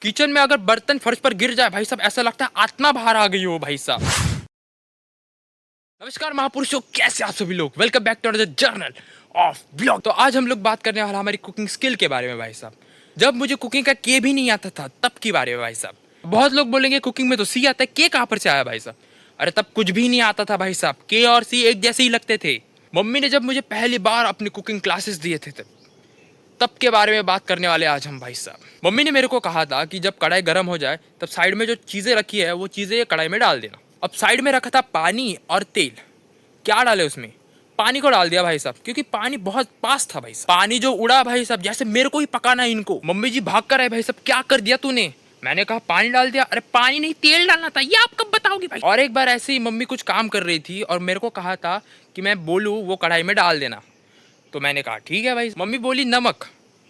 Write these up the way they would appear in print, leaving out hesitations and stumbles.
Kitchen में अगर बर्तन फर्श पर गिर जाए भाई साहब, ऐसा लगता है आत्मा बाहर आ गई हो भाई साहब। नमस्कार महापुरुषों, कैसे आप सभी लोग। Welcome back to the journal of blog. तो आज हम लोग बात करने वाला हमारी कुकिंग स्किल के बारे में भाई साहब। जब मुझे कुकिंग का के भी नहीं आता था तब के बारे में भाई साहब। बहुत लोग बोलेंगे कुकिंग में तो सी आता है, के कहाँ पर से आया भाई साहब। अरे तब कुछ भी नहीं आता था भाई साहब, के और सी एक जैसे ही लगते थे। मम्मी ने जब मुझे पहली बार अपनी कुकिंग क्लासेस दिए थे तब के बारे में बात करने वाले आज हम भाई साहब। मम्मी ने मेरे को कहा था कि जब कढ़ाई गर्म हो जाए तब साइड में जो चीज़ें रखी है वो चीज़ें कढ़ाई में डाल देना। अब साइड में रखा था पानी और तेल। क्या डाले उसमें? पानी को डाल दिया भाई साहब, क्योंकि पानी बहुत पास था भाई साहब। पानी जो उड़ा भाई साहब, जैसे मेरे को ही पकाना है इनको। मम्मी जी भाग कर आए, भाई साहब क्या कर दिया तूने? मैंने कहा पानी डाल दिया। अरे पानी नहीं, तेल डालना था, ये आप कब बताओगी भाई। और एक बार ऐसे ही मम्मी कुछ काम कर रही थी और मेरे को कहा था कि मैं बोलूँ वो कढ़ाई में डाल देना। तो मैंने कहा ठीक है भाई। मम्मी बोली नमक,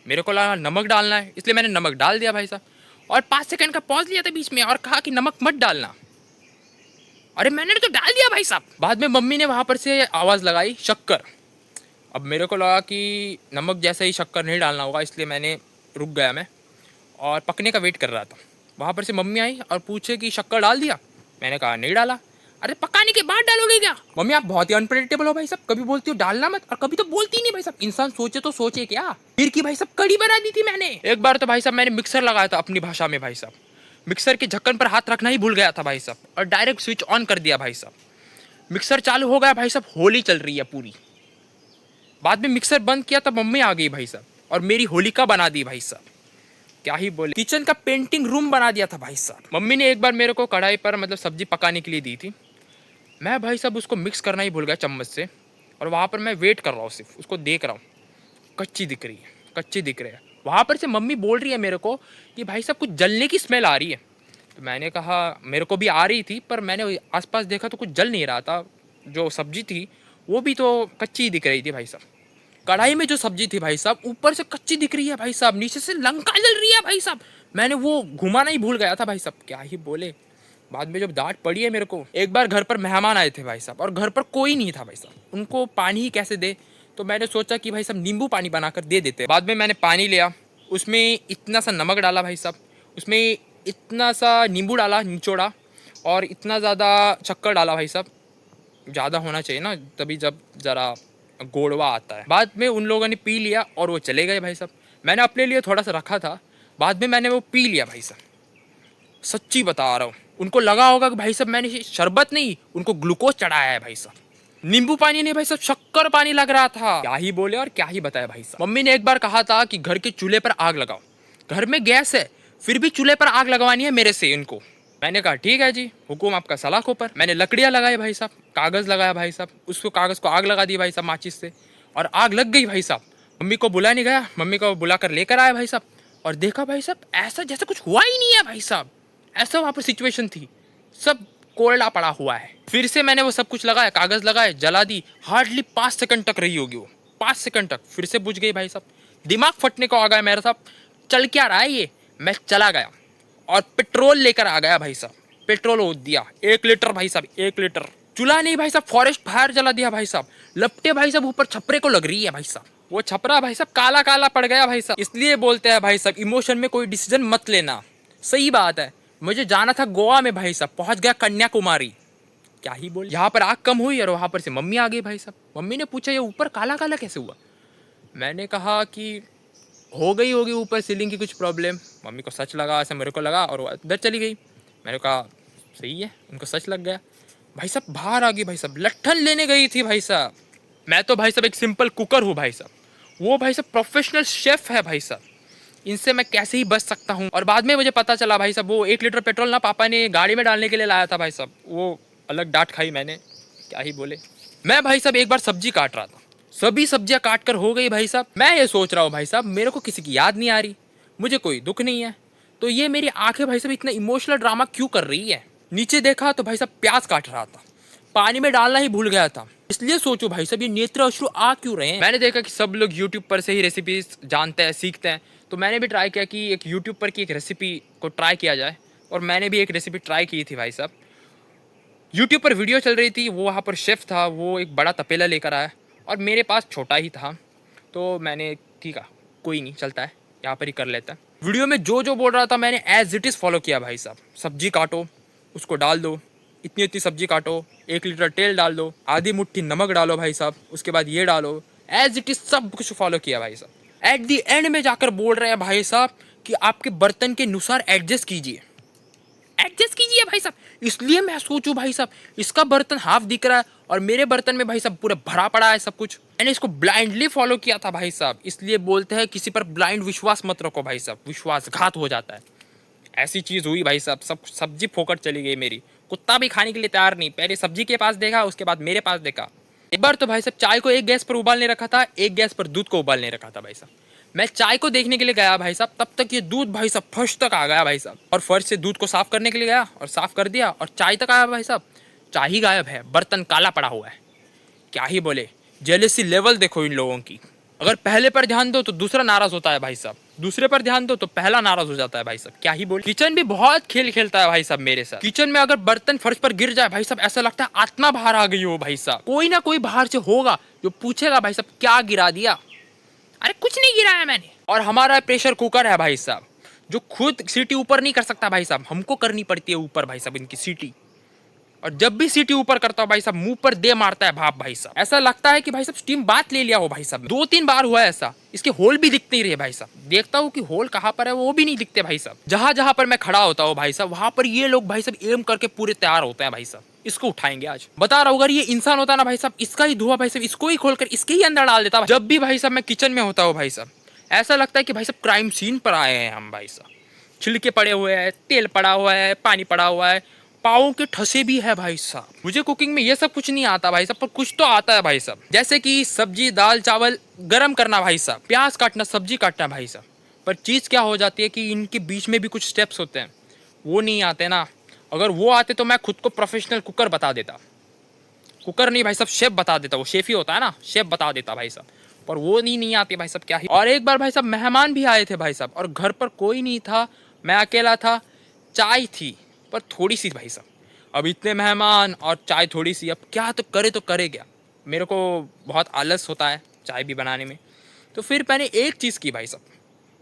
मेरे को लगा नमक डालना है, इसलिए मैंने नमक डाल दिया भाई साहब। और 5 सेकंड का पॉज लिया था बीच में और कहा कि नमक मत डालना। अरे मैंने तो डाल दिया भाई साहब। बाद में मम्मी ने वहाँ पर से आवाज़ लगाई शक्कर। अब मेरे को लगा कि नमक जैसे ही शक्कर नहीं डालना होगा, इसलिए मैंने रुक गया मैं और पकने का वेट कर रहा था। वहाँ पर से मम्मी आई और पूछे कि शक्कर डाल दिया। मैंने कहा नहीं डाला। अरे पकाने के बाद डालोगे क्या? मम्मी आप बहुत ही अनप्रेडिक्टेबल हो भाई साहब, कभी बोलती हो डालना मत और कभी तो बोलती नहीं भाई साहब। इंसान सोचे तो सोचे क्या। फिर की भाई साहब कड़ी बना दी थी मैंने। एक बार तो भाई साहब मैंने मिक्सर लगाया था अपनी भाषा में भाई साहब। मिक्सर के ढक्कन पर हाथ रखना ही भूल गया था भाई साहब और डायरेक्ट स्विच ऑन कर दिया भाई साहब। मिक्सर चालू हो गया भाई साहब, होली चल रही है पूरी। बाद में मिक्सर बंद किया तब मम्मी आ गई भाई साहब और मेरी होलिका बना दी भाई साहब। क्या ही बोले, किचन का पेंटिंग रूम बना दिया था भाई साहब। मम्मी ने एक बार मेरे को कढ़ाई पर मतलब सब्जी पकाने के लिए दी थी। मैं भाई साहब उसको मिक्स करना ही भूल गया चम्मच से और वहाँ पर मैं वेट कर रहा हूँ, सिर्फ उसको देख रहा हूँ। कच्ची दिख रही है, कच्ची दिख रही है। वहाँ पर से मम्मी बोल रही है मेरे को कि भाई साहब कुछ जलने की स्मेल आ रही है। तो मैंने कहा मेरे को भी आ रही थी, पर मैंने आसपास देखा तो कुछ जल नहीं रहा था। जो सब्जी थी वो भी तो कच्ची ही दिख रही थी भाई साहब। कढ़ाई में जो सब्जी थी भाई साहब ऊपर से कच्ची दिख रही है भाई साहब, नीचे से लंका जल रही है भाई साहब। मैंने वो घुमाना ही भूल गया था भाई साहब। क्या ही बोले, बाद में जब डांट पड़ी है मेरे को। एक बार घर पर मेहमान आए थे भाई साहब और घर पर कोई नहीं था भाई साहब, उनको पानी ही कैसे दे। तो मैंने सोचा कि भाई साहब नींबू पानी बनाकर दे देते। बाद में मैंने पानी लिया, उसमें इतना सा नमक डाला भाई साहब, उसमें इतना सा नींबू डाला निचोड़ा और इतना ज़्यादा शक्कर डाला भाई साहब। ज़्यादा होना चाहिए ना, तभी जब ज़रा गोड़वा आता है। बाद में उन लोगों ने पी लिया और वो चले गए भाई साहब। मैंने अपने लिए थोड़ा सा रखा था, बाद में मैंने वो पी लिया भाई साहब। सच्ची बता रहा हूँ, उनको लगा होगा कि भाई साहब मैंने शरबत नहीं, उनको ग्लूकोज चढ़ाया है भाई साहब। नींबू पानी नहीं भाई साहब, शक्कर पानी लग रहा था। क्या ही बोले और क्या ही बताया भाई साहब। मम्मी ने एक बार कहा था कि घर के चूल्हे पर आग लगाओ। घर में गैस है फिर भी चूल्हे पर आग लगवानी है मेरे से इनको। मैंने कहा ठीक है जी, हुकुम आपका सलाखों पर। मैंने लकड़ियाँ लगाई भाई साहब, कागज़ लगाया भाई साहब, उसको कागज़ को आग लगा दी भाई साहब माचिस से और आग लग गई भाई साहब। मम्मी को बुला नहीं गया, मम्मी को बुला कर लेकर आया भाई साहब और देखा भाई साहब ऐसा जैसे कुछ हुआ ही नहीं है भाई साहब। ऐसा वहाँ पर सिचुएशन थी, सब कोयला पड़ा हुआ है। फिर से मैंने वो सब कुछ लगाया, कागज़ लगाए, जला दी। हार्डली 5 सेकंड तक रही होगी वो, 5 सेकंड तक। फिर से बुझ गई भाई साहब। दिमाग फटने को आ गया मेरा साहब, चल क्या रहा है ये। मैं चला गया और पेट्रोल लेकर आ गया भाई साहब। पेट्रोल हो दिया 1 लीटर भाई साहब, 1 लीटर। चूल्हा नहीं भाई साहब, फॉरेस्ट फायर जला दिया भाई साहब। लपटे भाई साहब ऊपर छपरे को लग रही है भाई साहब। वो छपरा भाई साहब काला काला पड़ गया भाई साहब। इसलिए बोलते हैं भाई साहब इमोशन में कोई डिसीजन मत लेना। सही बात है, मुझे जाना था गोवा में भाई साहब, पहुंच गया कन्याकुमारी। क्या ही बोल, यहाँ पर आग कम हुई और वहाँ पर से मम्मी आ गई भाई साहब। मम्मी ने पूछा ये ऊपर काला काला कैसे हुआ। मैंने कहा कि हो गई होगी ऊपर सीलिंग की कुछ प्रॉब्लम। मम्मी को सच लगा, ऐसे मेरे को लगा और वो अंदर चली गई। मैंने कहा सही है, उनको सच लग गया। भाई साहब बाहर आ गई भाई साहब, लट्ठन लेने गई थी भाई साहब। मैं तो भाई साहब एक सिंपल कुकर हूँ भाई साहब, वो भाई साहब प्रोफेशनल शेफ़ है भाई साहब। इनसे मैं कैसे ही बच सकता हूँ। और बाद में मुझे पता चला भाई साहब वो 1 लीटर पेट्रोल ना पापा ने गाड़ी में डालने के लिए लाया था भाई साहब। वो अलग डांट खाई मैंने, क्या ही बोले। मैं भाई साहब एक बार सब्जी काट रहा था, सभी सब्जियां काट कर हो गई भाई साहब। मैं ये सोच रहा हूँ भाई साहब मेरे को किसी की याद नहीं आ रही, मुझे कोई दुख नहीं है, तो ये मेरी आंखें भाई साहब इतना इमोशनल ड्रामा क्यों कर रही है। नीचे देखा तो भाई साहब प्याज काट रहा था, पानी में डालना ही भूल गया था। इसलिए सोचो भाई साहब ये नेत्र अश्रु आ क्यों रहे हैं। मैंने देखा कि सब लोग यूट्यूब पर से ही रेसिपीज जानते हैं, सीखते हैं, तो मैंने भी ट्राई किया कि एक यूट्यूब पर की एक रेसिपी को ट्राई किया जाए। और मैंने भी एक रेसिपी ट्राई की थी भाई साहब। यूट्यूब पर वीडियो चल रही थी, वो वहाँ पर शेफ़ था, वो एक बड़ा तपेला लेकर आया और मेरे पास छोटा ही था। तो मैंने ठीक है कोई नहीं चलता है, यहाँ पर ही कर लेता है। वीडियो में जो जो बोल रहा था मैंने एज इट इज़ फॉलो किया भाई साहब। सब्जी काटो, उसको डाल दो, इतनी इतनी सब्जी काटो, 1 लीटर तेल डाल दो, आधी मुट्ठी नमक डालो भाई साहब, उसके बाद ये डालो, एज इट इज़ सब कुछ फॉलो किया भाई साहब। एट दी एंड में जाकर बोल रहे हैं भाई साहब कि आपके बर्तन के अनुसार एडजस्ट कीजिए, एडजस्ट कीजिए भाई साहब। इसलिए मैं सोचूं भाई साहब, इसका बर्तन हाफ दिख रहा है और मेरे बर्तन में भाई साहब पूरा भरा पड़ा है सब कुछ। मैंने इसको ब्लाइंडली फॉलो किया था भाई साहब। इसलिए बोलते हैं किसी पर ब्लाइंड विश्वास मत रखो भाई साहब, विश्वासघात हो जाता है। ऐसी चीज़ हुई भाई साहब, सब सब्जी फोकट चली गई मेरी। कुत्ता भी खाने के लिए तैयार नहीं, पहले सब्जी के पास देखा, उसके बाद मेरे पास देखा। एक बार तो भाई साहब चाय को एक गैस पर उबालने रखा था, एक गैस पर दूध को उबालने रखा था भाई साहब। मैं चाय को देखने के लिए गया भाई साहब, तब तक ये दूध भाई साहब फर्श तक आ गया भाई साहब। और फर्श से दूध को साफ करने के लिए गया और साफ कर दिया और चाय तक आया भाई साहब, चाय ही गायब है, बर्तन काला पड़ा हुआ है। क्या ही बोले, जेलेसी लेवल देखो इन लोगों की। अगर पहले पर ध्यान दो तो दूसरा नाराज होता है भाई साहब, दूसरे पर ध्यान दो तो पहला नाराज हो जाता है भाई साहब। क्या ही बोले। किचन भी बहुत खेल खेलता है भाई साहब मेरे साथ। किचन में अगर बर्तन फर्श पर गिर जाए भाई साहब, ऐसा लगता है आत्मा बाहर आ गई हो भाई साहब। कोई ना कोई बाहर से होगा जो पूछेगा भाई साहब क्या गिरा दिया। अरे कुछ नहीं गिराया मैंने। और हमारा प्रेशर कुकर है भाई साहब, जो खुद सीटी ऊपर नहीं कर सकता भाई साहब, हमको करनी पड़ती है ऊपर भाई साहब इनकी सीटी। और जब भी सीटी ऊपर करता हूँ भाई साहब, मुंह पर दे मारता है भाप भाई साहब। ऐसा लगता है कि भाई साहब स्टीम बात ले लिया हो भाई साहब। 2-3 बार हुआ है ऐसा, इसके होल भी दिखते ही रहे भाई साहब। देखता हूँ कि होल कहाँ पर है, वो भी नहीं दिखते भाई साहब। जहां जहां पर मैं खड़ा होता हूँ भाई साहब, वहां पर ये लोग भाई साहब एम करके पूरे तैयार होते हैं भाई साहब। इसको उठाएंगे आज, बता रहा हूँ। अगर ये इंसान होता ना भाई साहब, इसका ही धुआं भाई साहब इसको ही खोलकर इसके ही अंदर डाल देता। जब भी भाई साहब मैं किचन में होता हूँ भाई साहब, ऐसा लगता है कि भाई साहब क्राइम सीन पर आए हैं हम भाई साहब। छिलके पड़े हुए हैं, तेल पड़ा हुआ है, पानी पड़ा हुआ है, पाँव के ठसे भी है भाई साहब। मुझे कुकिंग में ये सब कुछ नहीं आता भाई साहब, पर कुछ तो आता है भाई साहब। जैसे कि सब्जी दाल चावल गरम करना भाई साहब, प्याज काटना, सब्जी काटना भाई साहब। पर चीज़ क्या हो जाती है कि इनके बीच में भी कुछ स्टेप्स होते हैं, वो नहीं आते ना। अगर वो आते तो मैं खुद को प्रोफेशनल कुकर बता देता। कुकर नहीं भाई साहब, शेफ बता देता। वो शेफ ही होता है ना, शेफ बता देता भाई साहब। पर वो नहीं आते भाई साहब, क्या ही। और एक बार भाई साहब मेहमान भी आए थे भाई साहब, और घर पर कोई नहीं था, मैं अकेला था। चाय थी पर थोड़ी सी भाई साहब। अब इतने मेहमान और चाय थोड़ी सी, अब क्या तो करे क्या। मेरे को बहुत आलस होता है चाय भी बनाने में। तो फिर मैंने एक चीज़ की भाई साहब,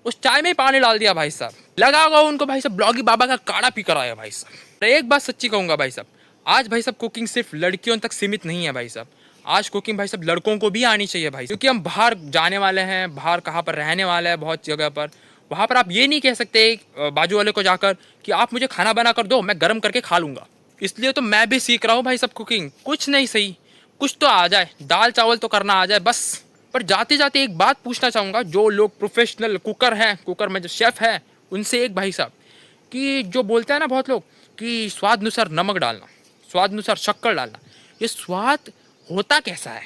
उस चाय में पानी डाल दिया भाई साहब। लगा होगा उनको भाई साहब ब्लॉगी बाबा का काढ़ा पी कर आया भाई साहब। एक बात सच्ची कहूँगा भाई साहब, आज भाई साहब कुकिंग सिर्फ लड़कियों तक सीमित नहीं है भाई साहब। आज कुकिंग भाई साहब लड़कों को भी आनी चाहिए भाई, क्योंकि हम बाहर जाने वाले हैं, बाहर कहाँ पर रहने वाले हैं, बहुत जगह पर। वहाँ पर आप ये नहीं कह सकते बाजू वाले को जाकर कि आप मुझे खाना बना कर दो, मैं गर्म करके खा लूँगा। इसलिए तो मैं भी सीख रहा हूँ भाई साहब कुकिंग। कुछ नहीं सही, कुछ तो आ जाए, दाल चावल तो करना आ जाए बस। पर जाते जाते एक बात पूछना चाहूँगा, जो लोग प्रोफेशनल कुकर हैं, कुकर में जो शेफ़ है, उनसे एक भाई साहब, कि जो बोलते हैं ना बहुत लोग कि स्वाद अनुसार नमक डालना, स्वाद अनुसार शक्कर डालना, ये स्वाद होता कैसा है,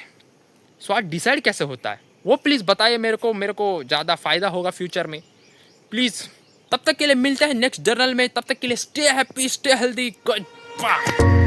स्वाद डिसाइड कैसे होता है, वो प्लीज़ बताइए मेरे को ज़्यादा फ़ायदा होगा फ्यूचर में प्लीज़। तब तक के लिए मिलते हैं नेक्स्ट जर्नल में, तब तक के लिए stay happy, stay healthy, good bye.